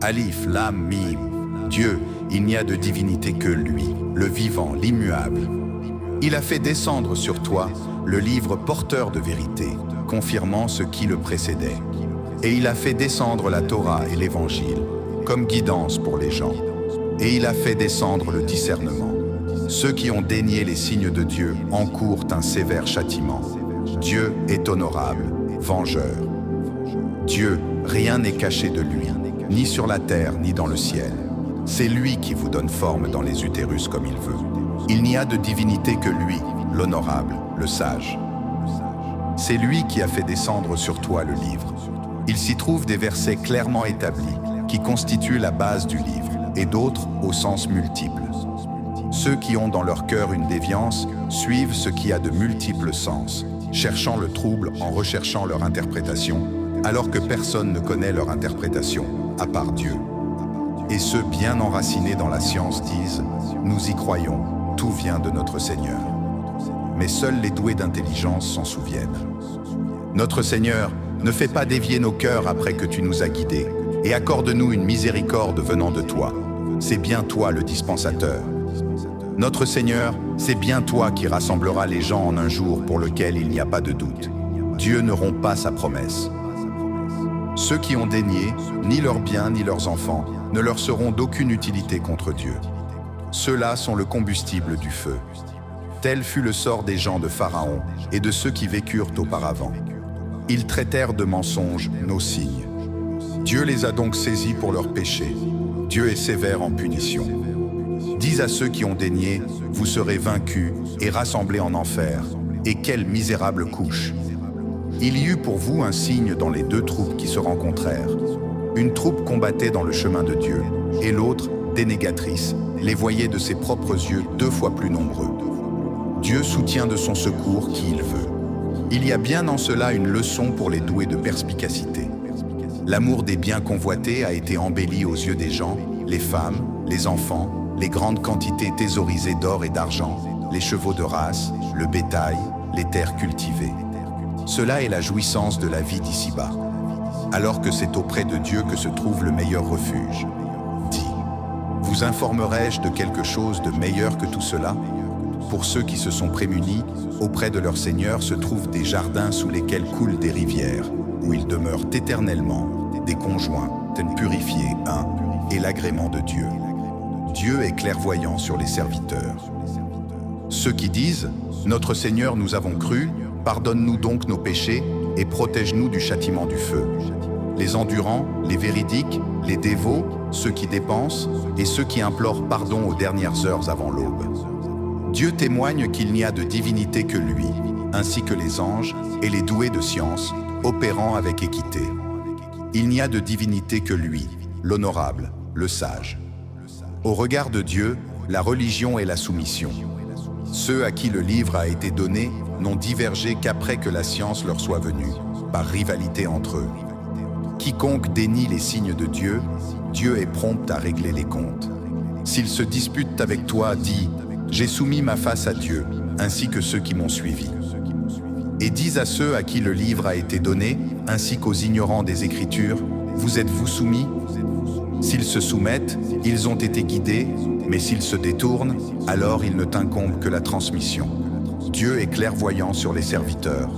Alif, Lam, Mim. Dieu, il n'y a de divinité que lui, le vivant, l'immuable. Il a fait descendre sur toi le livre porteur de vérité, confirmant ce qui le précédait. Et il a fait descendre la Torah et l'Évangile, comme guidance pour les gens. Et il a fait descendre le discernement. Ceux qui ont dénié les signes de Dieu encourent un sévère châtiment. Dieu est honorable, vengeur. Dieu, rien n'est caché de lui, ni sur la terre, ni dans le ciel. C'est lui qui vous donne forme dans les utérus comme il veut. Il n'y a de divinité que lui, l'honorable, le sage. C'est lui qui a fait descendre sur toi le livre. Il s'y trouve des versets clairement établis, qui constituent la base du livre, et d'autres au sens multiple. Ceux qui ont dans leur cœur une déviance suivent ce qui a de multiples sens, cherchant le trouble en recherchant leur interprétation, alors que personne ne connaît leur interprétation, à part Dieu. Et ceux bien enracinés dans la science disent « Nous y croyons, tout vient de notre Seigneur ». Mais seuls les doués d'intelligence s'en souviennent. Notre Seigneur, ne fais pas dévier nos cœurs après que tu nous as guidés, et accorde-nous une miséricorde venant de toi. C'est bien toi le dispensateur. Notre Seigneur, c'est bien toi qui rassembleras les gens en un jour pour lequel il n'y a pas de doute. Dieu ne rompt pas sa promesse. Ceux qui ont dénié, ni leurs biens ni leurs enfants, ne leur seront d'aucune utilité contre Dieu. Ceux-là sont le combustible du feu. Tel fut le sort des gens de Pharaon et de ceux qui vécurent auparavant. Ils traitèrent de mensonges nos signes. Dieu les a donc saisis pour leurs péchés. Dieu est sévère en punition. Dis à ceux qui ont dénié, vous serez vaincus et rassemblés en enfer. Et quelle misérable couche! Il y eut pour vous un signe dans les deux troupes qui se rencontrèrent. Une troupe combattait dans le chemin de Dieu, et l'autre, dénégatrice, les voyait de ses propres yeux 2 fois plus nombreux. Dieu soutient de son secours qui il veut. Il y a bien en cela une leçon pour les doués de perspicacité. L'amour des biens convoités a été embelli aux yeux des gens, les femmes, les enfants, les grandes quantités thésaurisées d'or et d'argent, les chevaux de race, le bétail, les terres cultivées. Cela est la jouissance de la vie d'ici-bas, alors que c'est auprès de Dieu que se trouve le meilleur refuge. Dis, vous informerai-je de quelque chose de meilleur que tout cela? Pour ceux qui se sont prémunis, auprès de leur Seigneur se trouvent des jardins sous lesquels coulent des rivières, où ils demeurent éternellement, des conjoints, purifiés, un, et l'agrément de Dieu. Dieu est clairvoyant sur les serviteurs. Ceux qui disent « Notre Seigneur, nous avons cru, pardonne-nous donc nos péchés et protège-nous du châtiment du feu. » Les endurants, les véridiques, les dévots, ceux qui dépensent et ceux qui implorent pardon aux dernières heures avant l'aube. Dieu témoigne qu'il n'y a de divinité que lui, ainsi que les anges et les doués de science, opérant avec équité. Il n'y a de divinité que lui, l'honorable, le sage. Au regard de Dieu, la religion est la soumission. Ceux à qui le livre a été donné n'ont divergé qu'après que la science leur soit venue, par rivalité entre eux. Quiconque dénie les signes de Dieu, Dieu est prompt à régler les comptes. S'ils se disputent avec toi, dis « J'ai soumis ma face à Dieu, ainsi que ceux qui m'ont suivi. » Et dis à ceux à qui le livre a été donné, ainsi qu'aux ignorants des Écritures, « Vous êtes-vous soumis ?» S'ils se soumettent, ils ont été guidés, mais s'ils se détournent, alors il ne t'incombe que la transmission. Dieu est clairvoyant sur les serviteurs.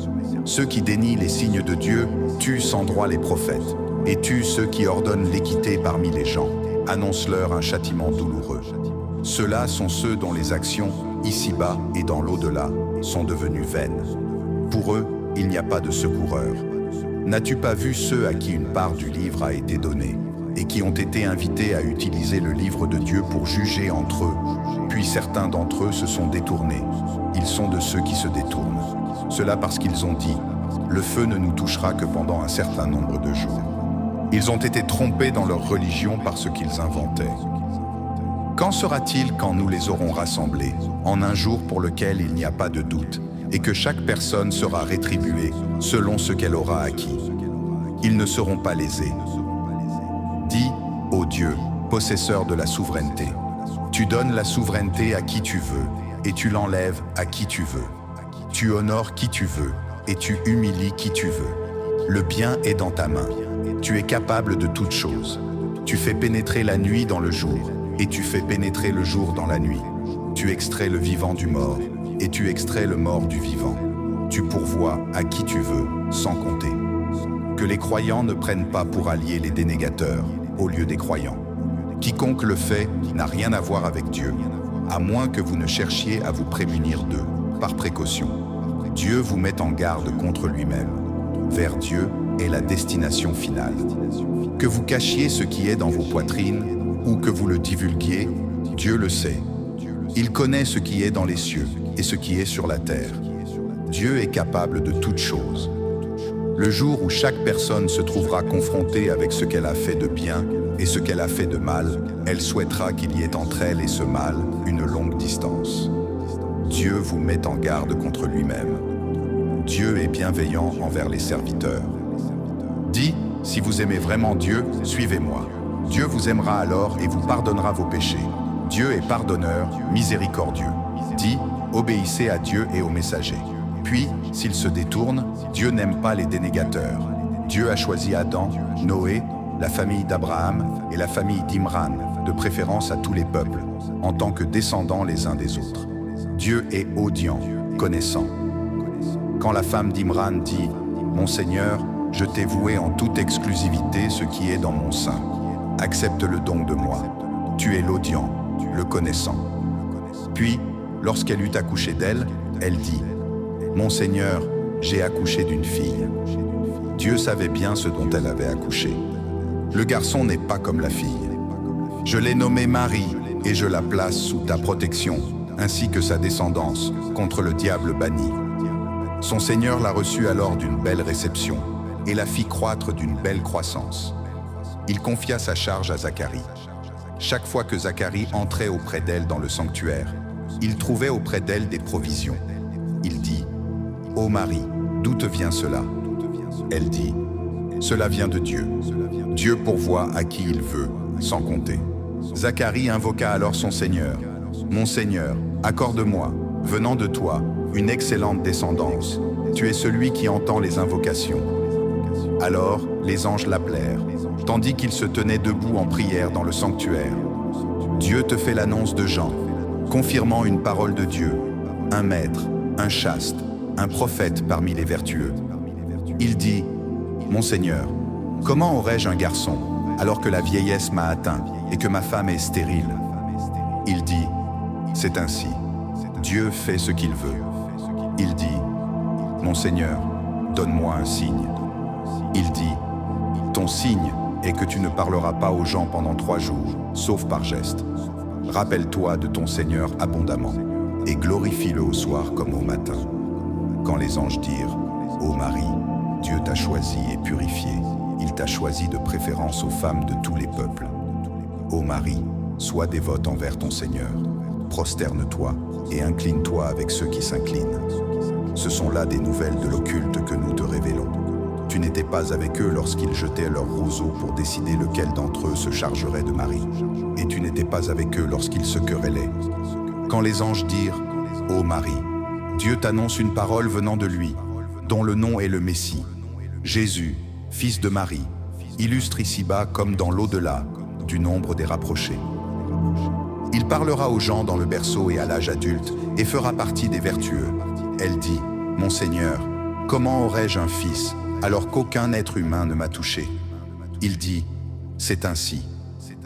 Ceux qui dénient les signes de Dieu tuent sans droit les prophètes, et tuent ceux qui ordonnent l'équité parmi les gens, annonce-leur un châtiment douloureux. Ceux-là sont ceux dont les actions, ici-bas et dans l'au-delà, sont devenues vaines. Pour eux, il n'y a pas de secoureur. N'as-tu pas vu ceux à qui une part du livre a été donnée, et qui ont été invités à utiliser le livre de Dieu pour juger entre eux? Puis certains d'entre eux se sont détournés. Ils sont de ceux qui se détournent. Cela parce qu'ils ont dit « Le feu ne nous touchera que pendant un certain nombre de jours ». Ils ont été trompés dans leur religion par ce qu'ils inventaient. Quand sera-t-il quand nous les aurons rassemblés, en un jour pour lequel il n'y a pas de doute, et que chaque personne sera rétribuée selon ce qu'elle aura acquis? Ils ne seront pas lésés. Dis, ô Dieu, possesseur de la souveraineté, tu donnes la souveraineté à qui tu veux, et tu l'enlèves à qui tu veux. Tu honores qui tu veux, et tu humilies qui tu veux. Le bien est dans ta main. Tu es capable de toutes choses. Tu fais pénétrer la nuit dans le jour, et tu fais pénétrer le jour dans la nuit. Tu extrais le vivant du mort, et tu extrais le mort du vivant. Tu pourvois à qui tu veux, sans compter. Que les croyants ne prennent pas pour alliés les dénégateurs, au lieu des croyants. Quiconque le fait n'a rien à voir avec Dieu, à moins que vous ne cherchiez à vous prémunir d'eux, par précaution. Dieu vous met en garde contre lui-même. Vers Dieu est la destination finale. Que vous cachiez ce qui est dans vos poitrines, ou que vous le divulguiez, Dieu le sait. Il connaît ce qui est dans les cieux et ce qui est sur la terre. Dieu est capable de toutes choses. Le jour où chaque personne se trouvera confrontée avec ce qu'elle a fait de bien et ce qu'elle a fait de mal, elle souhaitera qu'il y ait entre elle et ce mal une longue distance. Dieu vous met en garde contre lui-même. Dieu est bienveillant envers les serviteurs. Dis, si vous aimez vraiment Dieu, suivez-moi. Dieu vous aimera alors et vous pardonnera vos péchés. Dieu est pardonneur, miséricordieux. Dis, obéissez à Dieu et aux messagers. Puis, s'ils se détournent, Dieu n'aime pas les dénégateurs. Dieu a choisi Adam, Noé, la famille d'Abraham et la famille d'Imran, de préférence à tous les peuples, en tant que descendants les uns des autres. Dieu est audient, connaissant. Quand la femme d'Imran dit « Mon Seigneur, je t'ai voué en toute exclusivité ce qui est dans mon sein. Accepte-le donc de moi. Tu es l'audient, le connaissant. » Puis, lorsqu'elle eut accouché d'elle, elle dit « Mon Seigneur, j'ai accouché d'une fille. » Dieu savait bien ce dont elle avait accouché. Le garçon n'est pas comme la fille. Je l'ai nommée Marie et je la place sous ta protection, ainsi que sa descendance, contre le diable banni. Son Seigneur l'a reçue alors d'une belle réception et la fit croître d'une belle croissance. Il confia sa charge à Zacharie. Chaque fois que Zacharie entrait auprès d'elle dans le sanctuaire, il trouvait auprès d'elle des provisions. Il dit « Ô Marie, d'où te vient cela ?» Elle dit « Cela vient de Dieu. Dieu pourvoit à qui il veut, sans compter. » Zacharie invoqua alors son Seigneur. « Mon Seigneur, accorde-moi, venant de toi, une excellente descendance. Tu es celui qui entend les invocations. » Alors les anges l'appelèrent, tandis qu'il se tenait debout en prière dans le sanctuaire. Dieu te fait l'annonce de Jean, confirmant une parole de Dieu, un maître, un chaste, un prophète parmi les vertueux. Il dit « Mon Seigneur, comment aurais-je un garçon, alors que la vieillesse m'a atteint et que ma femme est stérile ?» Il dit « C'est ainsi. Dieu fait ce qu'il veut. » Il dit « Mon Seigneur, donne-moi un signe. » Il dit « Ton signe est que tu ne parleras pas aux gens pendant 3 jours, sauf par geste. Rappelle-toi de ton Seigneur abondamment et glorifie-le au soir comme au matin. » Quand les anges dirent « Ô Marie, Dieu t'a choisi et purifié, il t'a choisi de préférence aux femmes de tous les peuples. Ô Marie, sois dévote envers ton Seigneur, prosterne-toi et incline-toi avec ceux qui s'inclinent. Ce sont là des nouvelles de l'occulte que nous te révélons. Tu n'étais pas avec eux lorsqu'ils jetaient leurs roseaux pour décider lequel d'entre eux se chargerait de Marie, et tu n'étais pas avec eux lorsqu'ils se querellaient. Quand les anges dirent « Ô Marie, Dieu t'annonce une parole venant de lui, dont le nom est le Messie, Jésus, fils de Marie, illustre ici-bas comme dans l'au-delà du nombre des rapprochés. Il parlera aux gens dans le berceau et à l'âge adulte et fera partie des vertueux. » Elle dit « Mon Seigneur, comment aurais-je un fils alors qu'aucun être humain ne m'a touché ?» Il dit « C'est ainsi.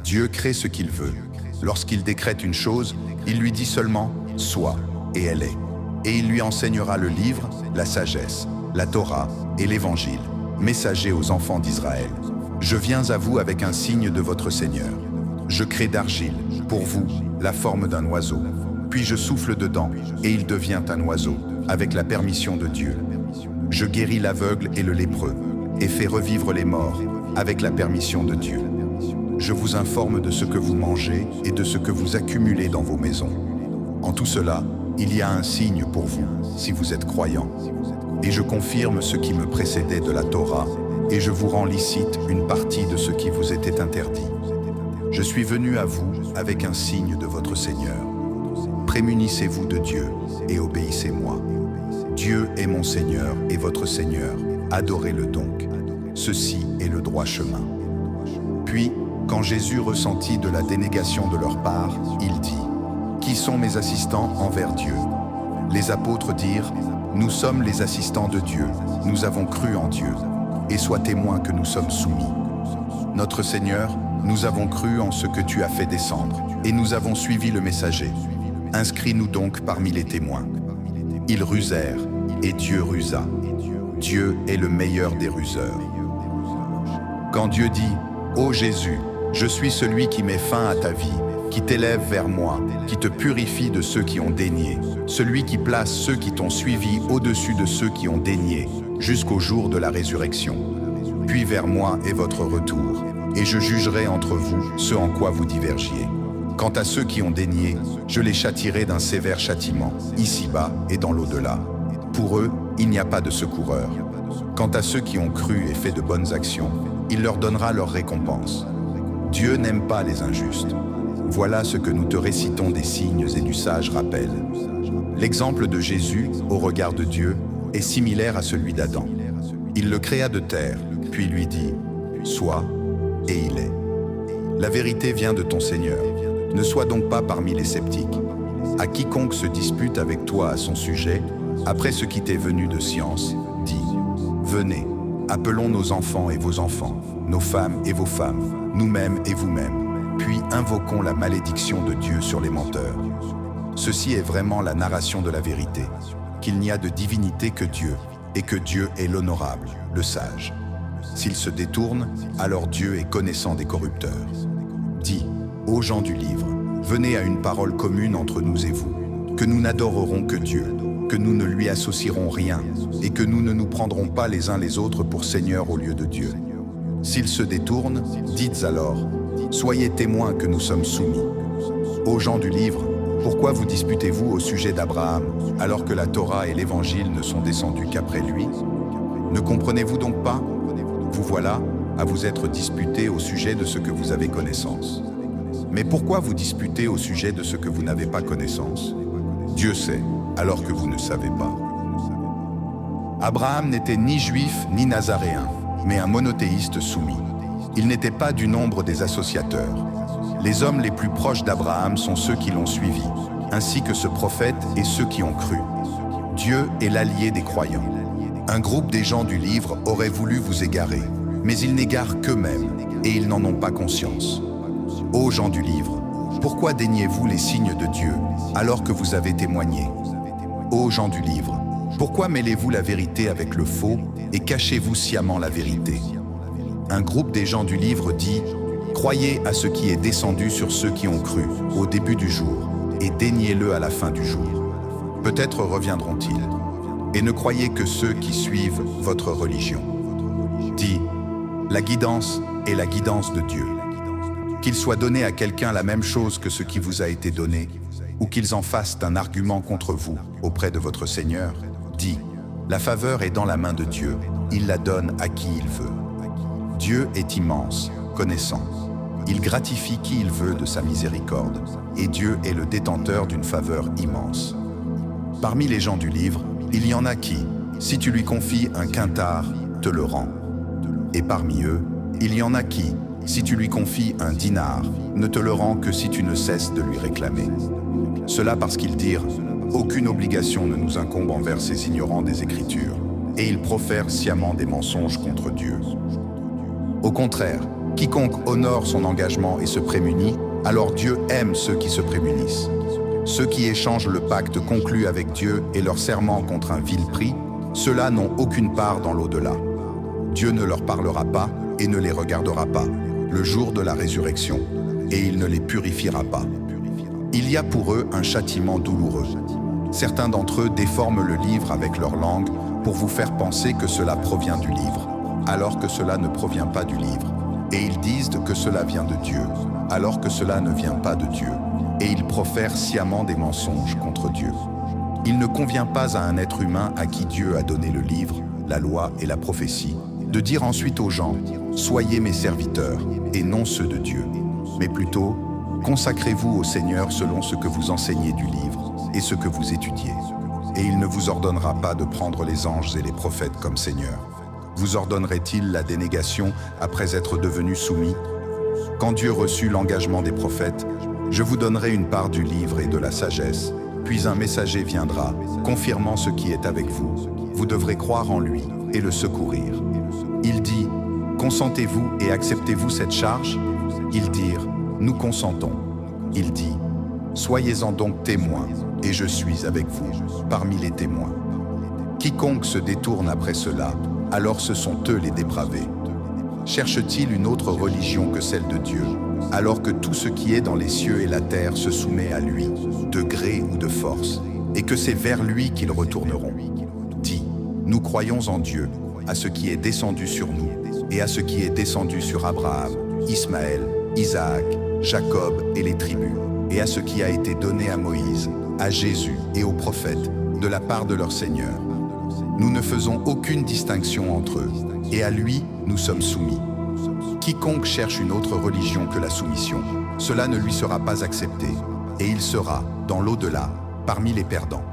Dieu crée ce qu'il veut. Lorsqu'il décrète une chose, il lui dit seulement « Sois » et elle est. Et il lui enseignera le livre, la sagesse, la Torah et l'Évangile, messager aux enfants d'Israël. Je viens à vous avec un signe de votre Seigneur. Je crée d'argile, pour vous, la forme d'un oiseau. Puis je souffle dedans, et il devient un oiseau, avec la permission de Dieu. Je guéris l'aveugle et le lépreux, et fais revivre les morts, avec la permission de Dieu. Je vous informe de ce que vous mangez et de ce que vous accumulez dans vos maisons. En tout cela, il y a un signe pour vous, si vous êtes croyants. Et je confirme ce qui me précédait de la Torah, et je vous rends licite une partie de ce qui vous était interdit. Je suis venu à vous avec un signe de votre Seigneur. Prémunissez-vous de Dieu et obéissez-moi. Dieu est mon Seigneur et votre Seigneur, adorez-le donc. Ceci est le droit chemin. Puis, Quand Jésus ressentit de la dénégation de leur part, il dit « Qui sont mes assistants envers Dieu ?» Les apôtres dirent « Nous sommes les assistants de Dieu, nous avons cru en Dieu, et sois témoin que nous sommes soumis. Notre Seigneur, nous avons cru en ce que tu as fait descendre, et nous avons suivi le messager. Inscris-nous donc parmi les témoins. » Ils rusèrent, et Dieu rusa. Dieu est le meilleur des ruseurs. Quand Dieu dit « Ô Jésus, je suis celui qui met fin à ta vie, qui t'élève vers moi, qui te purifie de ceux qui ont dénié, celui qui place ceux qui t'ont suivi au-dessus de ceux qui ont dénié, jusqu'au jour de la résurrection. Puis vers moi est votre retour, et je jugerai entre vous ce en quoi vous divergiez. Quant à ceux qui ont dénié, je les châtierai d'un sévère châtiment, ici-bas et dans l'au-delà. Pour eux, il n'y a pas de secoureur. Quant à ceux qui ont cru et fait de bonnes actions, il leur donnera leur récompense. Dieu n'aime pas les injustes. Voilà ce que nous te récitons des signes et du sage rappel. L'exemple de Jésus, au regard de Dieu, est similaire à celui d'Adam. Il le créa de terre, puis lui dit « Sois », et il est. La vérité vient de ton Seigneur. Ne sois donc pas parmi les sceptiques. À quiconque se dispute avec toi à son sujet, après ce qui t'est venu de science, dis « Venez, appelons nos enfants et vos enfants, nos femmes et vos femmes, nous-mêmes et vous-mêmes, puis invoquons la malédiction de Dieu sur les menteurs. » Ceci est vraiment la narration de la vérité, qu'il n'y a de divinité que Dieu, et que Dieu est l'honorable, le sage. S'il se détourne, alors Dieu est connaissant des corrupteurs. Dis, ô gens du livre, venez à une parole commune entre nous et vous, que nous n'adorerons que Dieu, que nous ne lui associerons rien, et que nous ne nous prendrons pas les uns les autres pour seigneurs au lieu de Dieu. S'il se détourne, dites alors, soyez témoins que nous sommes soumis. Ô gens du livre, pourquoi vous disputez-vous au sujet d'Abraham, alors que la Torah et l'Évangile ne sont descendus qu'après lui? Ne comprenez-vous donc pas? Vous voilà à vous être disputés au sujet de ce que vous avez connaissance. Mais pourquoi vous disputez au sujet de ce que vous n'avez pas connaissance? Dieu sait, alors que vous ne savez pas. Abraham n'était ni juif ni nazaréen, mais un monothéiste soumis. Il n'était pas du nombre des associateurs. Les hommes les plus proches d'Abraham sont ceux qui l'ont suivi, ainsi que ce prophète et ceux qui ont cru. Dieu est l'allié des croyants. Un groupe des gens du livre aurait voulu vous égarer, mais ils n'égarent qu'eux-mêmes, et ils n'en ont pas conscience. Ô gens du livre, pourquoi déniez-vous les signes de Dieu, alors que vous avez témoigné? Ô gens du livre, pourquoi mêlez-vous la vérité avec le faux, et cachez-vous sciemment la vérité? Un groupe des gens du livre dit « Croyez à ce qui est descendu sur ceux qui ont cru, au début du jour, et déniez-le à la fin du jour. Peut-être reviendront-ils. Et ne croyez que ceux qui suivent votre religion. » Dis, la guidance est la guidance de Dieu. Qu'il soit donné à quelqu'un la même chose que ce qui vous a été donné, ou qu'ils en fassent un argument contre vous auprès de votre Seigneur, dis, la faveur est dans la main de Dieu, il la donne à qui il veut. Dieu est immense, connaissant. Il gratifie qui il veut de sa miséricorde, et Dieu est le détenteur d'une faveur immense. Parmi les gens du livre, il y en a qui, si tu lui confies un quintard, te le rend. Et parmi eux, il y en a qui, si tu lui confies un dinar, ne te le rend que si tu ne cesses de lui réclamer. Cela parce qu'ils dirent « Aucune obligation ne nous incombe envers ces ignorants des Écritures » et ils profèrent sciemment des mensonges contre Dieu. Au contraire, quiconque honore son engagement et se prémunit, alors Dieu aime ceux qui se prémunissent. Ceux qui échangent le pacte conclu avec Dieu et leur serment contre un vil prix, ceux-là n'ont aucune part dans l'au-delà. Dieu ne leur parlera pas et ne les regardera pas, le jour de la résurrection, et il ne les purifiera pas. Il y a pour eux un châtiment douloureux. Certains d'entre eux déforment le livre avec leur langue pour vous faire penser que cela provient du livre, alors que cela ne provient pas du livre. Et ils disent que cela vient de Dieu, alors que cela ne vient pas de Dieu. Et ils profèrent sciemment des mensonges contre Dieu. Il ne convient pas à un être humain à qui Dieu a donné le livre, la loi et la prophétie, de dire ensuite aux gens « Soyez mes serviteurs » et non ceux de Dieu, mais plutôt « Consacrez-vous au Seigneur selon ce que vous enseignez du livre et ce que vous étudiez. Et il ne vous ordonnera pas de prendre les anges et les prophètes comme seigneurs. Vous ordonnerait-il la dénégation après être devenus soumis? Quand Dieu reçut l'engagement des prophètes, je vous donnerai une part du livre et de la sagesse, puis un messager viendra, confirmant ce qui est avec vous. Vous devrez croire en lui et le secourir. Il dit, consentez-vous et acceptez-vous cette charge? Ils dirent, nous consentons. Il dit, soyez-en donc témoins, et je suis avec vous, parmi les témoins. Quiconque se détourne après cela, alors ce sont eux les dépravés. Cherche-t-il une autre religion que celle de Dieu, alors que tout ce qui est dans les cieux et la terre se soumet à lui, de gré ou de force, et que c'est vers lui qu'ils retourneront? Dis, nous croyons en Dieu, à ce qui est descendu sur nous, et à ce qui est descendu sur Abraham, Ismaël, Isaac, Jacob et les tribus, et à ce qui a été donné à Moïse, à Jésus et aux prophètes, de la part de leur Seigneur. Nous ne faisons aucune distinction entre eux, et à lui, nous sommes soumis. Quiconque cherche une autre religion que la soumission, cela ne lui sera pas accepté, et il sera, dans l'au-delà, parmi les perdants.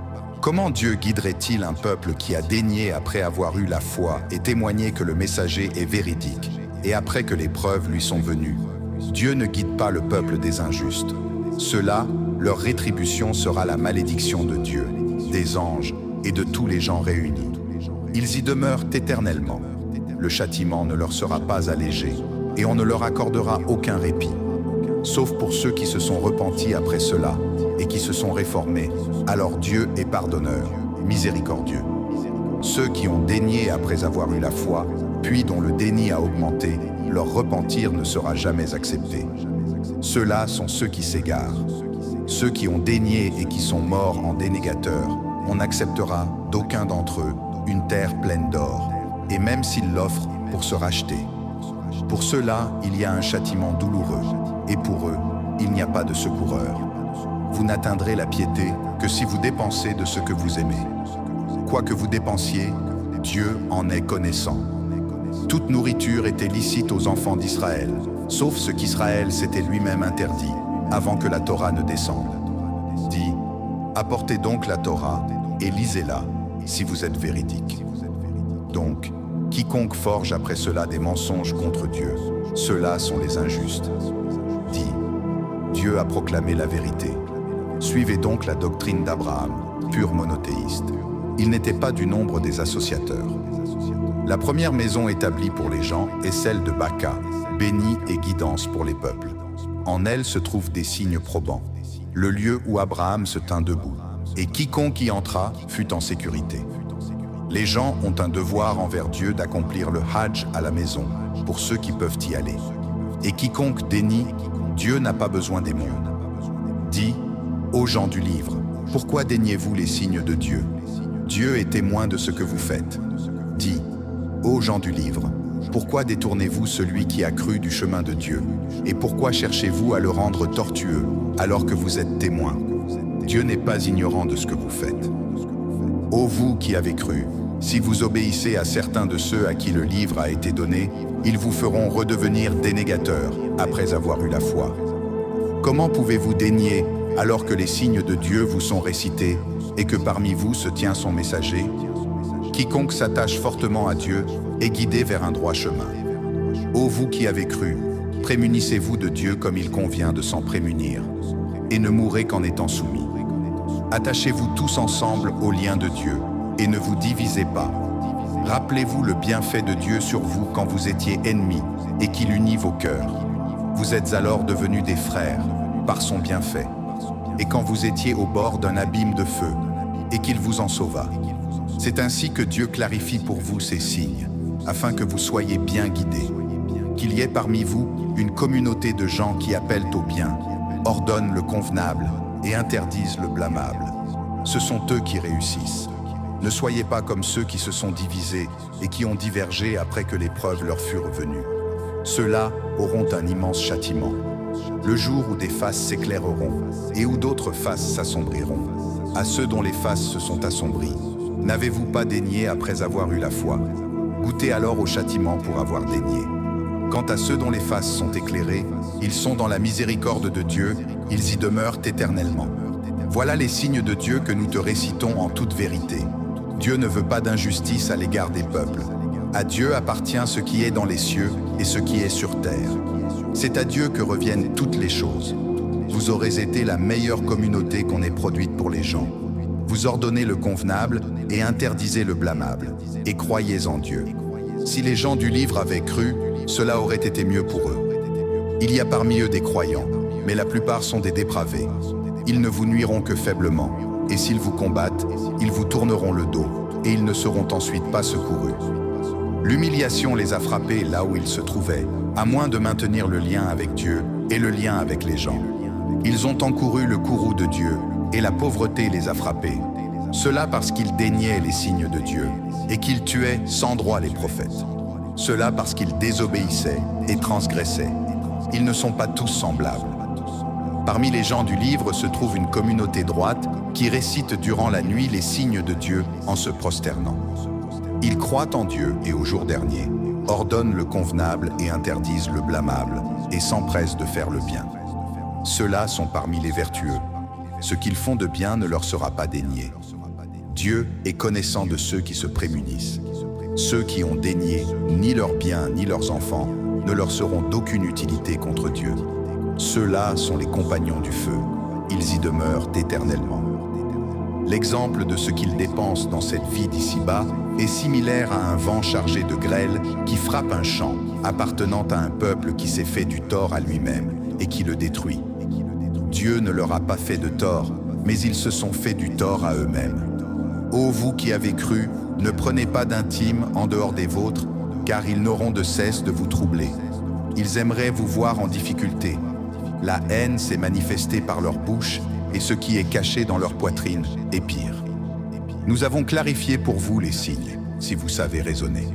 Comment Dieu guiderait-il un peuple qui a daigné après avoir eu la foi et témoigné que le messager est véridique, et après que les preuves lui sont venues? Dieu ne guide pas le peuple des injustes. Cela, leur rétribution sera la malédiction de Dieu, des anges et de tous les gens réunis. Ils y demeurent éternellement. Le châtiment ne leur sera pas allégé, et on ne leur accordera aucun répit. Sauf pour ceux qui se sont repentis après cela, et qui se sont réformés, alors Dieu est pardonneur, miséricordieux. Ceux qui ont dénié après avoir eu la foi, puis dont le déni a augmenté, leur repentir ne sera jamais accepté. Ceux-là sont ceux qui s'égarent. Ceux qui ont dénié et qui sont morts en dénégateurs, on n'acceptera d'aucun d'entre eux une terre pleine d'or, et même s'ils l'offrent pour se racheter. Pour ceux-là, il y a un châtiment douloureux, et pour eux, il n'y a pas de secoureur. Vous n'atteindrez la piété que si vous dépensez de ce que vous aimez. Quoi que vous dépensiez, Dieu en est connaissant. Toute nourriture était licite aux enfants d'Israël, sauf ce qu'Israël s'était lui-même interdit, avant que la Torah ne descende. Dis, apportez donc la Torah, et lisez-la, si vous êtes véridique. Donc, quiconque forge après cela des mensonges contre Dieu, ceux-là sont les injustes. Dis, Dieu a proclamé la vérité. Suivez donc la doctrine d'Abraham, pur monothéiste. Il n'était pas du nombre des associateurs. La première maison établie pour les gens est celle de Baka, bénie et guidance pour les peuples. En elle se trouvent des signes probants, le lieu où Abraham se tint debout, et quiconque y entra fut en sécurité. Les gens ont un devoir envers Dieu d'accomplir le Hajj à la maison, pour ceux qui peuvent y aller. Et quiconque dénie, Dieu n'a pas besoin des mondes. Dis, ô gens du livre, pourquoi déniez-vous les signes de Dieu? Dieu est témoin de ce que vous faites. Dis, ô gens du livre, pourquoi détournez-vous celui qui a cru du chemin de Dieu? Et pourquoi cherchez-vous à le rendre tortueux, alors que vous êtes témoins? Dieu n'est pas ignorant de ce que vous faites. Ô vous qui avez cru, si vous obéissez à certains de ceux à qui le livre a été donné, ils vous feront redevenir dénégateurs après avoir eu la foi. Comment pouvez-vous dénier alors que les signes de Dieu vous sont récités et que parmi vous se tient son messager? Quiconque s'attache fortement à Dieu est guidé vers un droit chemin. Ô vous qui avez cru, prémunissez-vous de Dieu comme il convient de s'en prémunir, et ne mourrez qu'en étant soumis. Attachez-vous tous ensemble au lien de Dieu, et ne vous divisez pas. Rappelez-vous le bienfait de Dieu sur vous quand vous étiez ennemis, et qu'il unit vos cœurs. Vous êtes alors devenus des frères, par son bienfait. Et quand vous étiez au bord d'un abîme de feu, et qu'il vous en sauva. C'est ainsi que Dieu clarifie pour vous ces signes, afin que vous soyez bien guidés. Qu'il y ait parmi vous une communauté de gens qui appellent au bien, ordonnent le convenable et interdisent le blâmable. Ce sont eux qui réussissent. Ne soyez pas comme ceux qui se sont divisés et qui ont divergé après que l'épreuve leur fut revenue. Ceux-là auront un immense châtiment. Le jour où des faces s'éclaireront et où d'autres faces s'assombriront. À ceux dont les faces se sont assombries, n'avez-vous pas daigné après avoir eu la foi? Goûtez alors au châtiment pour avoir daigné. Quant à ceux dont les faces sont éclairées, ils sont dans la miséricorde de Dieu, ils y demeurent éternellement. Voilà les signes de Dieu que nous te récitons en toute vérité. Dieu ne veut pas d'injustice à l'égard des peuples. À Dieu appartient ce qui est dans les cieux et ce qui est sur terre. C'est à Dieu que reviennent toutes les choses. Vous aurez été la meilleure communauté qu'on ait produite pour les gens. Vous ordonnez le convenable et interdisez le blâmable, et croyez en Dieu. Si les gens du livre avaient cru, cela aurait été mieux pour eux. Il y a parmi eux des croyants, mais la plupart sont des dépravés. Ils ne vous nuiront que faiblement, et s'ils vous combattent, ils vous tourneront le dos, et ils ne seront ensuite pas secourus. L'humiliation les a frappés là où ils se trouvaient, à moins de maintenir le lien avec Dieu et le lien avec les gens. Ils ont encouru le courroux de Dieu, et la pauvreté les a frappés. Cela parce qu'ils déniaient les signes de Dieu, et qu'ils tuaient sans droit les prophètes. Cela parce qu'ils désobéissaient et transgressaient. Ils ne sont pas tous semblables. Parmi les gens du livre se trouve une communauté droite qui récite durant la nuit les signes de Dieu en se prosternant. Ils croient en Dieu et au jour dernier, ordonnent le convenable et interdisent le blâmable, et s'empressent de faire le bien. Ceux-là sont parmi les vertueux. Ce qu'ils font de bien ne leur sera pas dénié. Dieu est connaissant de ceux qui se prémunissent. Ceux qui ont dénié ni leurs biens ni leurs enfants ne leur seront d'aucune utilité contre Dieu. Ceux-là sont les compagnons du feu. Ils y demeurent éternellement. L'exemple de ce qu'ils dépensent dans cette vie d'ici-bas est similaire à un vent chargé de grêle qui frappe un champ appartenant à un peuple qui s'est fait du tort à lui-même et qui le détruit. Dieu ne leur a pas fait de tort, mais ils se sont fait du tort à eux-mêmes. Ô vous qui avez cru, ne prenez pas d'intimes en dehors des vôtres, car ils n'auront de cesse de vous troubler. Ils aimeraient vous voir en difficulté. La haine s'est manifestée par leur bouche, et ce qui est caché dans leur poitrine est pire. Nous avons clarifié pour vous les signes, si vous savez raisonner.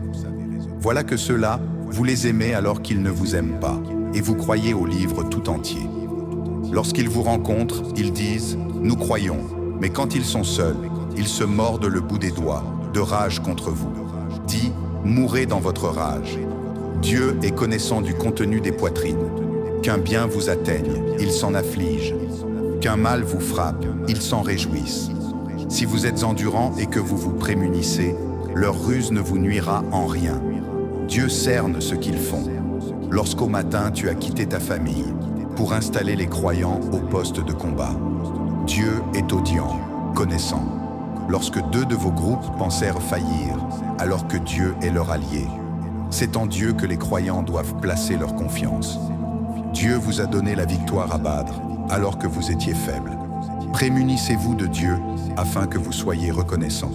Voilà que ceux-là, vous les aimez alors qu'ils ne vous aiment pas, et vous croyez au livre tout entier. Lorsqu'ils vous rencontrent, ils disent « Nous croyons », mais quand ils sont seuls, ils se mordent le bout des doigts, de rage contre vous. Dit « Mourez dans votre rage ». Dieu est connaissant du contenu des poitrines. Qu'un bien vous atteigne, il s'en afflige. Qu'un mal vous frappe, ils s'en réjouissent. Si vous êtes endurants et que vous vous prémunissez, leur ruse ne vous nuira en rien. Dieu cerne ce qu'ils font. Lorsqu'au matin tu as quitté ta famille pour installer les croyants au poste de combat. Dieu est audient, connaissant. Lorsque deux de vos groupes pensèrent faillir, alors que Dieu est leur allié, c'est en Dieu que les croyants doivent placer leur confiance. Dieu vous a donné la victoire à Badr, alors que vous étiez faibles. Prémunissez-vous de Dieu, afin que vous soyez reconnaissants.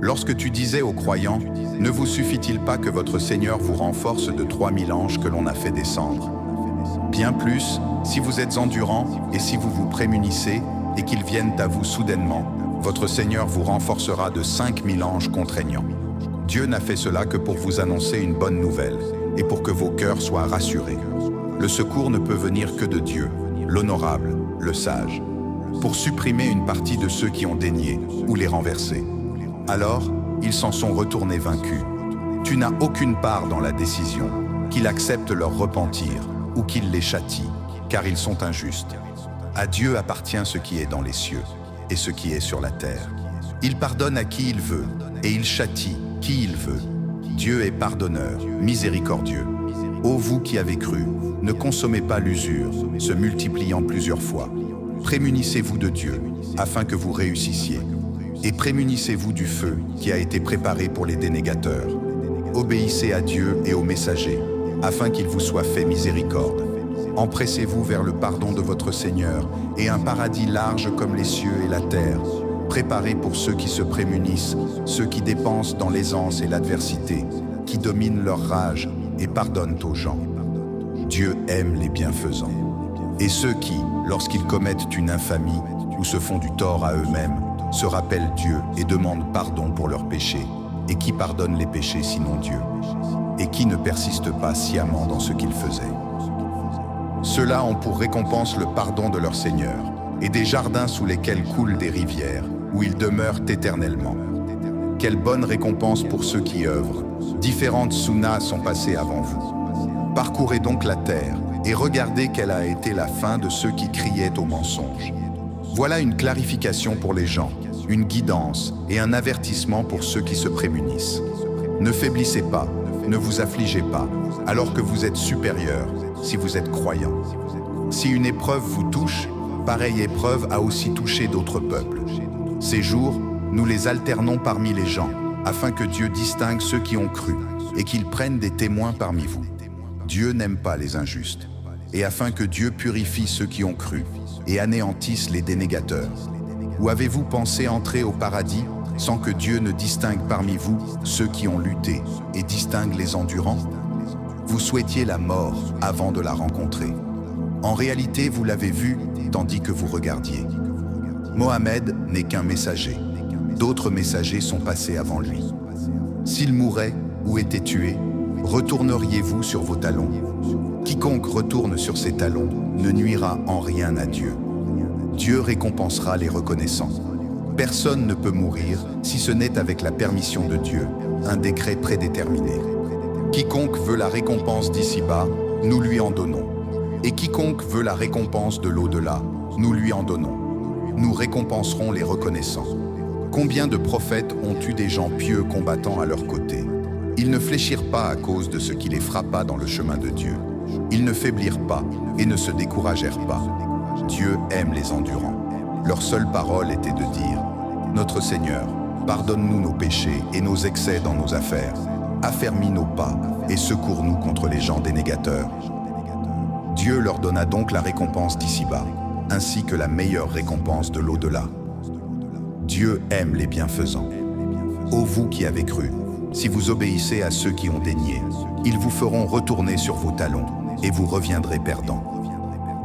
Lorsque tu disais aux croyants, ne vous suffit-il pas que votre Seigneur vous renforce de 3000 anges que l'on a fait descendre? Bien plus, si vous êtes endurants et si vous vous prémunissez et qu'ils viennent à vous soudainement, votre Seigneur vous renforcera de 5000 anges contraignants. Dieu n'a fait cela que pour vous annoncer une bonne nouvelle et pour que vos cœurs soient rassurés. Le secours ne peut venir que de Dieu, l'honorable, le sage, pour supprimer une partie de ceux qui ont dénié ou les renverser. Alors, ils s'en sont retournés vaincus. Tu n'as aucune part dans la décision, qu'il accepte leur repentir ou qu'il les châtie, car ils sont injustes. À Dieu appartient ce qui est dans les cieux et ce qui est sur la terre. Il pardonne à qui il veut et il châtie qui il veut. Dieu est pardonneur, miséricordieux. Ô vous qui avez cru, ne consommez pas l'usure, se multipliant plusieurs fois. Prémunissez-vous de Dieu, afin que vous réussissiez. Et prémunissez-vous du feu qui a été préparé pour les dénégateurs. Obéissez à Dieu et aux messagers, afin qu'il vous soit fait miséricorde. Empressez-vous vers le pardon de votre Seigneur et un paradis large comme les cieux et la terre, préparé pour ceux qui se prémunissent, ceux qui dépensent dans l'aisance et l'adversité, qui dominent leur rage et pardonnent aux gens. Dieu aime les bienfaisants. Et ceux qui, lorsqu'ils commettent une infamie ou se font du tort à eux-mêmes, se rappellent Dieu et demandent pardon pour leurs péchés, et qui pardonnent les péchés sinon Dieu, et qui ne persistent pas sciemment dans ce qu'ils faisaient. Ceux-là ont pour récompense le pardon de leur Seigneur, et des jardins sous lesquels coulent des rivières, où ils demeurent éternellement. Quelle bonne récompense pour ceux qui œuvrent. Différentes sunnas sont passées avant vous. Parcourez donc la terre, et regardez quelle a été la fin de ceux qui criaient au mensonge. Voilà une clarification pour les gens, une guidance et un avertissement pour ceux qui se prémunissent. Ne faiblissez pas, ne vous affligez pas, alors que vous êtes supérieurs, si vous êtes croyants. Si une épreuve vous touche, pareille épreuve a aussi touché d'autres peuples. Ces jours, nous les alternons parmi les gens, afin que Dieu distingue ceux qui ont cru, et qu'il prenne des témoins parmi vous. Dieu n'aime pas les injustes, et afin que Dieu purifie ceux qui ont cru, et anéantisse les dénégateurs. Ou avez-vous pensé entrer au paradis sans que Dieu ne distingue parmi vous ceux qui ont lutté et distingue les endurants? Vous souhaitiez la mort avant de la rencontrer. En réalité, vous l'avez vue tandis que vous regardiez. Mohammed n'est qu'un messager. D'autres messagers sont passés avant lui. S'il mourait ou était tué, retourneriez-vous sur vos talons? Quiconque retourne sur ses talons ne nuira en rien à Dieu. Dieu récompensera les reconnaissants. Personne ne peut mourir si ce n'est avec la permission de Dieu, un décret prédéterminé. Quiconque veut la récompense d'ici-bas, nous lui en donnons. Et quiconque veut la récompense de l'au-delà, nous lui en donnons. Nous récompenserons les reconnaissants. Combien de prophètes ont eu des gens pieux combattant à leur côté? Ils ne fléchirent pas à cause de ce qui les frappa dans le chemin de Dieu. Ils ne faiblirent pas et ne se découragèrent pas. Dieu aime les endurants. Leur seule parole était de dire: Notre Seigneur, pardonne-nous nos péchés et nos excès dans nos affaires. Affermis nos pas et secours-nous contre les gens dénégateurs. Dieu leur donna donc la récompense d'ici-bas, ainsi que la meilleure récompense de l'au-delà. Dieu aime les bienfaisants. Ô vous qui avez cru, si vous obéissez à ceux qui ont daigné, ils vous feront retourner sur vos talons et vous reviendrez perdants.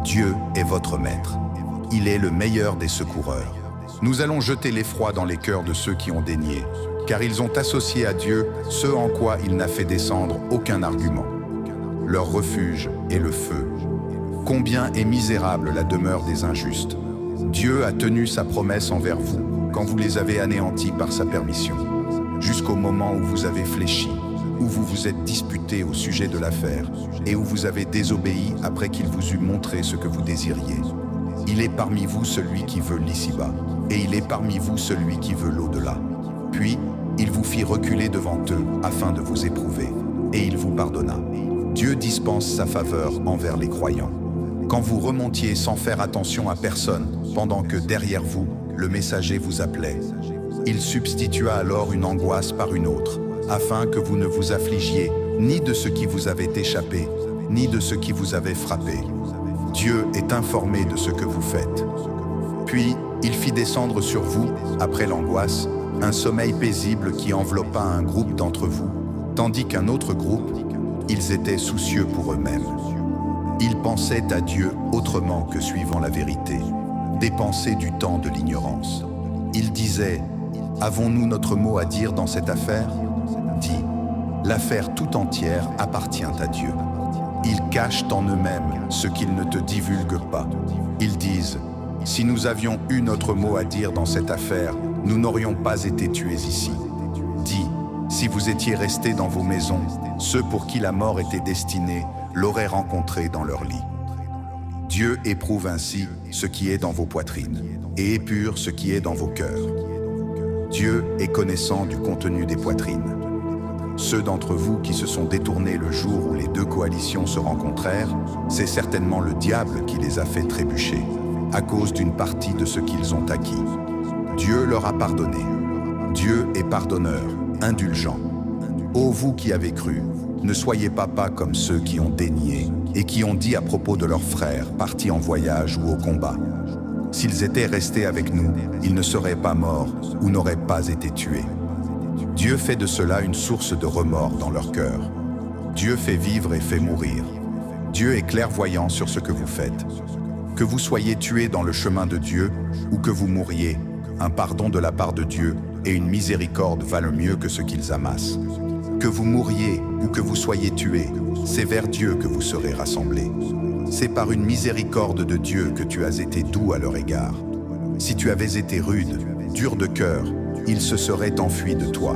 Dieu est votre maître. Il est le meilleur des secoureurs. Nous allons jeter l'effroi dans les cœurs de ceux qui ont daigné, car ils ont associé à Dieu ce en quoi il n'a fait descendre aucun argument. Leur refuge est le feu. Combien est misérable la demeure des injustes. Dieu a tenu sa promesse envers vous quand vous les avez anéantis par sa permission, jusqu'au moment où vous avez fléchi, où vous vous êtes disputés au sujet de l'affaire et où vous avez désobéi après qu'il vous eut montré ce que vous désiriez. Il est parmi vous celui qui veut l'ici-bas, et il est parmi vous celui qui veut l'au-delà. Puis, il vous fit reculer devant eux afin de vous éprouver, et il vous pardonna. Dieu dispense sa faveur envers les croyants. Quand vous remontiez sans faire attention à personne, pendant que derrière vous, le messager vous appelait, il substitua alors une angoisse par une autre, afin que vous ne vous affligiez ni de ce qui vous avait échappé, ni de ce qui vous avait frappé. Dieu est informé de ce que vous faites. Puis, il fit descendre sur vous, après l'angoisse, un sommeil paisible qui enveloppa un groupe d'entre vous, tandis qu'un autre groupe, ils étaient soucieux pour eux-mêmes. Ils pensaient à Dieu autrement que suivant la vérité, dépensaient du temps de l'ignorance. Ils disaient: avons-nous notre mot à dire dans cette affaire? Dis, l'affaire tout entière appartient à Dieu. Ils cachent en eux-mêmes ce qu'ils ne te divulguent pas. Ils disent: si nous avions eu notre mot à dire dans cette affaire, nous n'aurions pas été tués ici. Dis, si vous étiez restés dans vos maisons, ceux pour qui la mort était destinée l'auraient rencontré dans leur lit. Dieu éprouve ainsi ce qui est dans vos poitrines et épure ce qui est dans vos cœurs. Dieu est connaissant du contenu des poitrines. Ceux d'entre vous qui se sont détournés le jour où les deux coalitions se rencontrèrent, c'est certainement le diable qui les a fait trébucher, à cause d'une partie de ce qu'ils ont acquis. Dieu leur a pardonné. Dieu est pardonneur, indulgent. Ô vous qui avez cru, ne soyez pas comme ceux qui ont dénié et qui ont dit à propos de leurs frères partis en voyage ou au combat: s'ils étaient restés avec nous, ils ne seraient pas morts ou n'auraient pas été tués. Dieu fait de cela une source de remords dans leur cœur. Dieu fait vivre et fait mourir. Dieu est clairvoyant sur ce que vous faites. Que vous soyez tués dans le chemin de Dieu ou que vous mouriez, un pardon de la part de Dieu et une miséricorde valent mieux que ce qu'ils amassent. Que vous mouriez ou que vous soyez tués, c'est vers Dieu que vous serez rassemblés. C'est par une miséricorde de Dieu que tu as été doux à leur égard. Si tu avais été rude, dur de cœur, ils se seraient enfuis de toi.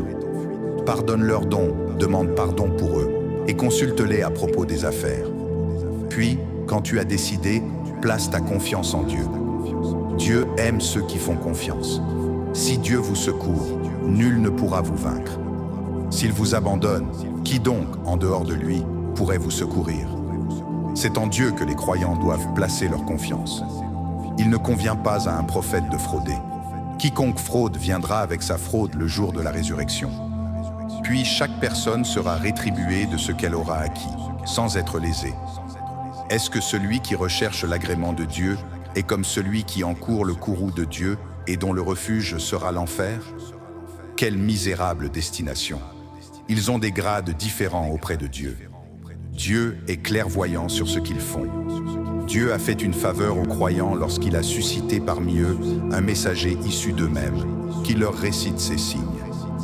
Pardonne-leur donc, demande pardon pour eux, et consulte-les à propos des affaires. Puis, quand tu as décidé, place ta confiance en Dieu. Dieu aime ceux qui font confiance. Si Dieu vous secourt, nul ne pourra vous vaincre. S'il vous abandonne, qui donc, en dehors de lui, pourrait vous secourir? C'est en Dieu que les croyants doivent placer leur confiance. Il ne convient pas à un prophète de frauder. Quiconque fraude viendra avec sa fraude le jour de la résurrection. Puis chaque personne sera rétribuée de ce qu'elle aura acquis, sans être lésée. Est-ce que celui qui recherche l'agrément de Dieu est comme celui qui encourt le courroux de Dieu et dont le refuge sera l'enfer? Quelle misérable destination! Ils ont des grades différents auprès de Dieu. Dieu est clairvoyant sur ce qu'ils font. Dieu a fait une faveur aux croyants lorsqu'il a suscité parmi eux un messager issu d'eux-mêmes, qui leur récite ces signes,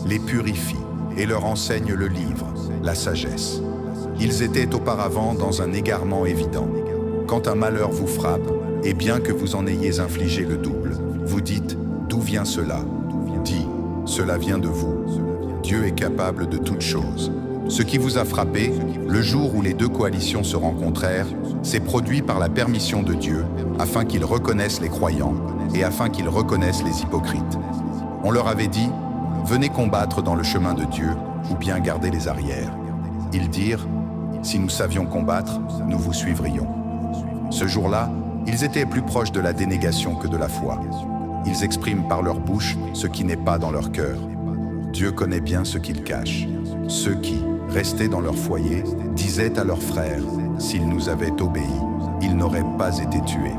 les purifie et leur enseigne le livre, la sagesse. Ils étaient auparavant dans un égarement évident. Quand un malheur vous frappe, et bien que vous en ayez infligé le double, vous dites « D'où vient cela ?» Dit « Cela vient de vous. » Dieu est capable de toutes choses. Ce qui vous a frappé, le jour où les deux coalitions se rencontrèrent, s'est produit par la permission de Dieu, afin qu'ils reconnaissent les croyants et afin qu'ils reconnaissent les hypocrites. On leur avait dit « Venez combattre dans le chemin de Dieu, ou bien gardez les arrières. » Ils dirent « Si nous savions combattre, nous vous suivrions. » Ce jour-là, ils étaient plus proches de la dénégation que de la foi. Ils expriment par leur bouche ce qui n'est pas dans leur cœur. Dieu connaît bien ce qu'ils cachent. Ceux qui, restés dans leur foyer, disaient à leurs frères, s'ils nous avaient obéi, ils n'auraient pas été tués.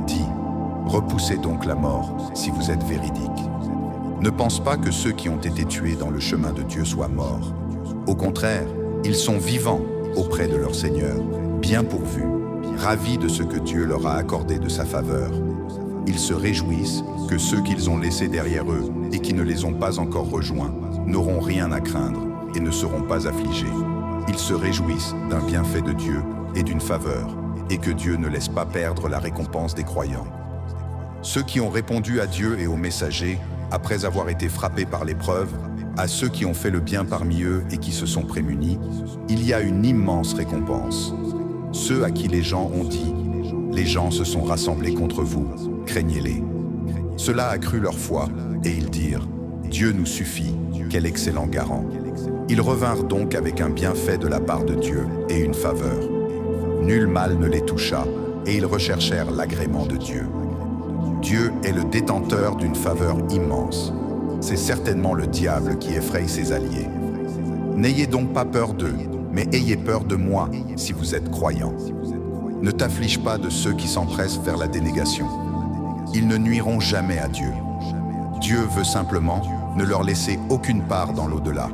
Dit, repoussez donc la mort si vous êtes véridiques. Ne pense pas que ceux qui ont été tués dans le chemin de Dieu soient morts. Au contraire, ils sont vivants auprès de leur Seigneur, bien pourvus, ravis de ce que Dieu leur a accordé de sa faveur. Ils se réjouissent que ceux qu'ils ont laissés derrière eux et qui ne les ont pas encore rejoints n'auront rien à craindre et ne seront pas affligés. Ils se réjouissent d'un bienfait de Dieu et d'une faveur, et que Dieu ne laisse pas perdre la récompense des croyants. Ceux qui ont répondu à Dieu et aux messagers, après avoir été frappés par l'épreuve, à ceux qui ont fait le bien parmi eux et qui se sont prémunis, il y a une immense récompense. Ceux à qui les gens ont dit « Les gens se sont rassemblés contre vous, craignez-les ». Cela a cru leur foi, et ils dirent « Dieu nous suffit, quel excellent garant ». Ils revinrent donc avec un bienfait de la part de Dieu et une faveur. Nul mal ne les toucha, et ils recherchèrent l'agrément de Dieu. Dieu est le détenteur d'une faveur immense. C'est certainement le diable qui effraie ses alliés. N'ayez donc pas peur d'eux, mais ayez peur de moi si vous êtes croyants. Ne t'afflige pas de ceux qui s'empressent vers la dénégation. Ils ne nuiront jamais à Dieu. Dieu veut simplement ne leur laisser aucune part dans l'au-delà.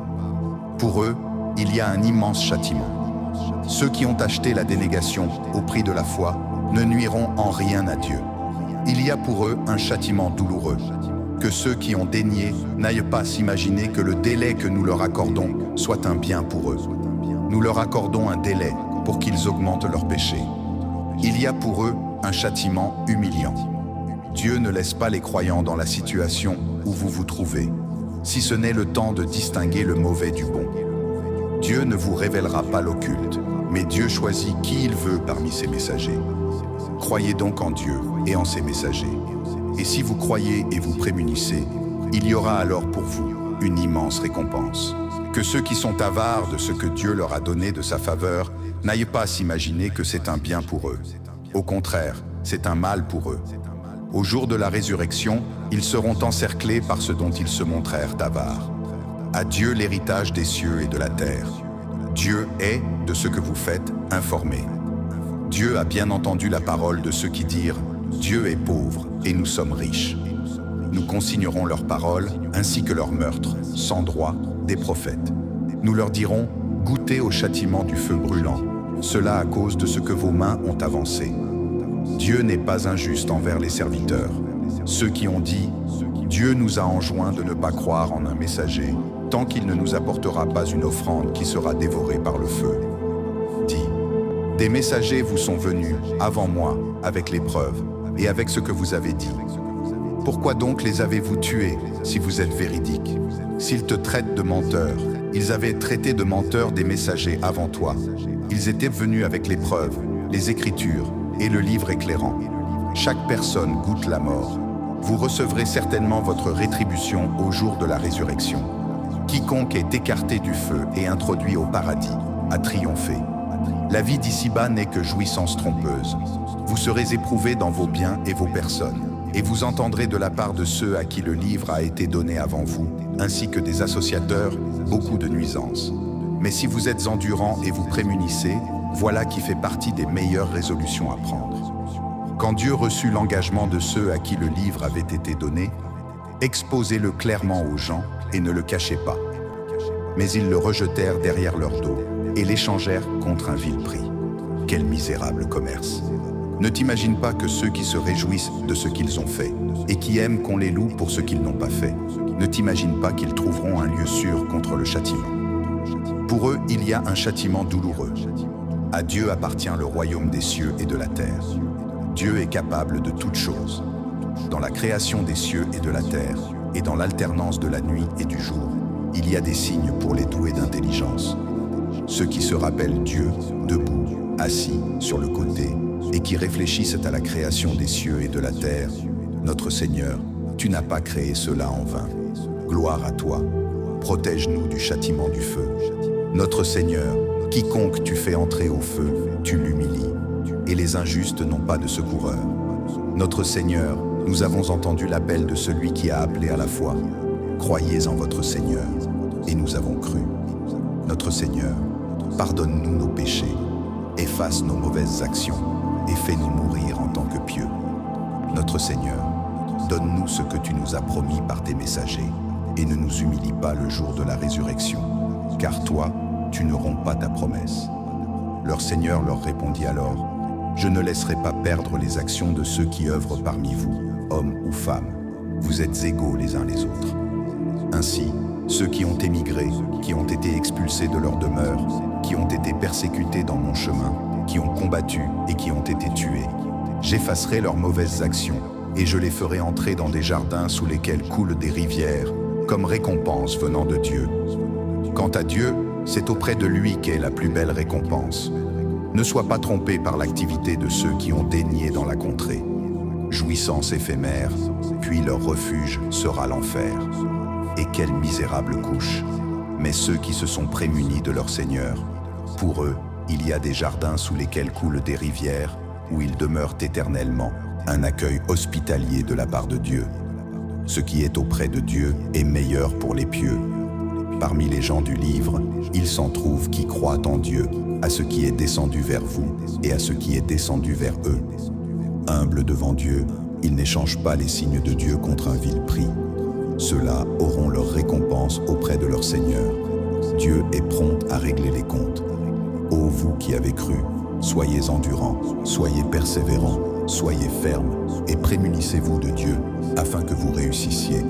Pour eux, il y a un immense châtiment. Ceux qui ont acheté la dénégation au prix de la foi ne nuiront en rien à Dieu. Il y a pour eux un châtiment douloureux. Que ceux qui ont dénié n'aillent pas s'imaginer que le délai que nous leur accordons soit un bien pour eux. Nous leur accordons un délai pour qu'ils augmentent leurs péchés. Il y a pour eux un châtiment humiliant. Dieu ne laisse pas les croyants dans la situation où vous vous trouvez, si ce n'est le temps de distinguer le mauvais du bon. Dieu ne vous révélera pas l'occulte, mais Dieu choisit qui il veut parmi ses messagers. Croyez donc en Dieu et en ses messagers. Et si vous croyez et vous prémunissez, il y aura alors pour vous une immense récompense. Que ceux qui sont avares de ce que Dieu leur a donné de sa faveur n'aillent pas à s'imaginer que c'est un bien pour eux. Au contraire, c'est un mal pour eux. Au jour de la résurrection, ils seront encerclés par ce dont ils se montrèrent avares. À Dieu l'héritage des cieux et de la terre. Dieu est, de ce que vous faites, informé. Dieu a bien entendu la parole de ceux qui dirent « Dieu est pauvre et nous sommes riches ». Nous consignerons leurs paroles ainsi que leurs meurtres, sans droit, des prophètes. Nous leur dirons « Goûtez au châtiment du feu brûlant, cela à cause de ce que vos mains ont avancé ». Dieu n'est pas injuste envers les serviteurs. Ceux qui ont dit « Dieu nous a enjoint de ne pas croire en un messager, tant qu'il ne nous apportera pas une offrande qui sera dévorée par le feu. » Dit « Des messagers vous sont venus, avant moi, avec l'épreuve, et avec ce que vous avez dit. Pourquoi donc les avez-vous tués, si vous êtes véridiques? S'ils te traitent de menteur, ils avaient traité de menteurs des messagers avant toi. Ils étaient venus avec l'épreuve, les Écritures, et le livre éclairant. Chaque personne goûte la mort. Vous recevrez certainement votre rétribution au jour de la résurrection. Quiconque est écarté du feu et introduit au paradis a triomphé. La vie d'ici-bas n'est que jouissance trompeuse. Vous serez éprouvés dans vos biens et vos personnes, et vous entendrez de la part de ceux à qui le livre a été donné avant vous, ainsi que des associateurs, beaucoup de nuisances. Mais si vous êtes endurants et vous prémunissez, voilà qui fait partie des meilleures résolutions à prendre. Quand Dieu reçut l'engagement de ceux à qui le livre avait été donné, exposez-le clairement aux gens et ne le cachez pas. Mais ils le rejetèrent derrière leur dos et l'échangèrent contre un vil prix. Quel misérable commerce! Ne t'imagine pas que ceux qui se réjouissent de ce qu'ils ont fait et qui aiment qu'on les loue pour ce qu'ils n'ont pas fait, ne t'imagine pas qu'ils trouveront un lieu sûr contre le châtiment. Pour eux, il y a un châtiment douloureux. À Dieu appartient le royaume des cieux et de la terre. Dieu est capable de toutes choses. Dans la création des cieux et de la terre, et dans l'alternance de la nuit et du jour, il y a des signes pour les doués d'intelligence. Ceux qui se rappellent Dieu, debout, assis sur le côté, et qui réfléchissent à la création des cieux et de la terre. Notre Seigneur, tu n'as pas créé cela en vain. Gloire à toi. Protège-nous du châtiment du feu. Notre Seigneur, quiconque tu fais entrer au feu, tu l'humilies, et les injustes n'ont pas de secoureur. Notre Seigneur, nous avons entendu l'appel de celui qui a appelé à la foi. Croyez en votre Seigneur, et nous avons cru. Notre Seigneur, pardonne-nous nos péchés, efface nos mauvaises actions, et fais-nous mourir en tant que pieux. Notre Seigneur, donne-nous ce que tu nous as promis par tes messagers, et ne nous humilie pas le jour de la résurrection, car toi, tu ne romps pas ta promesse. Leur Seigneur leur répondit alors, « Je ne laisserai pas perdre les actions de ceux qui œuvrent parmi vous, hommes ou femmes. Vous êtes égaux les uns les autres. » Ainsi, ceux qui ont émigré, qui ont été expulsés de leur demeure, qui ont été persécutés dans mon chemin, qui ont combattu et qui ont été tués, j'effacerai leurs mauvaises actions et je les ferai entrer dans des jardins sous lesquels coulent des rivières, comme récompense venant de Dieu. Quant à Dieu, c'est auprès de lui qu'est la plus belle récompense. Ne sois pas trompé par l'activité de ceux qui ont dénié dans la contrée. Jouissance éphémère, puis leur refuge sera l'enfer. Et quelle misérable couche! Mais ceux qui se sont prémunis de leur Seigneur, pour eux, il y a des jardins sous lesquels coulent des rivières, où ils demeurent éternellement, un accueil hospitalier de la part de Dieu. Ce qui est auprès de Dieu est meilleur pour les pieux. Parmi les gens du livre, il s'en trouve qui croient en Dieu, à ce qui est descendu vers vous et à ce qui est descendu vers eux. Humbles devant Dieu, ils n'échangent pas les signes de Dieu contre un vil prix. Ceux-là auront leur récompense auprès de leur Seigneur. Dieu est prompt à régler les comptes. Ô vous qui avez cru, soyez endurants, soyez persévérants, soyez fermes et prémunissez-vous de Dieu afin que vous réussissiez.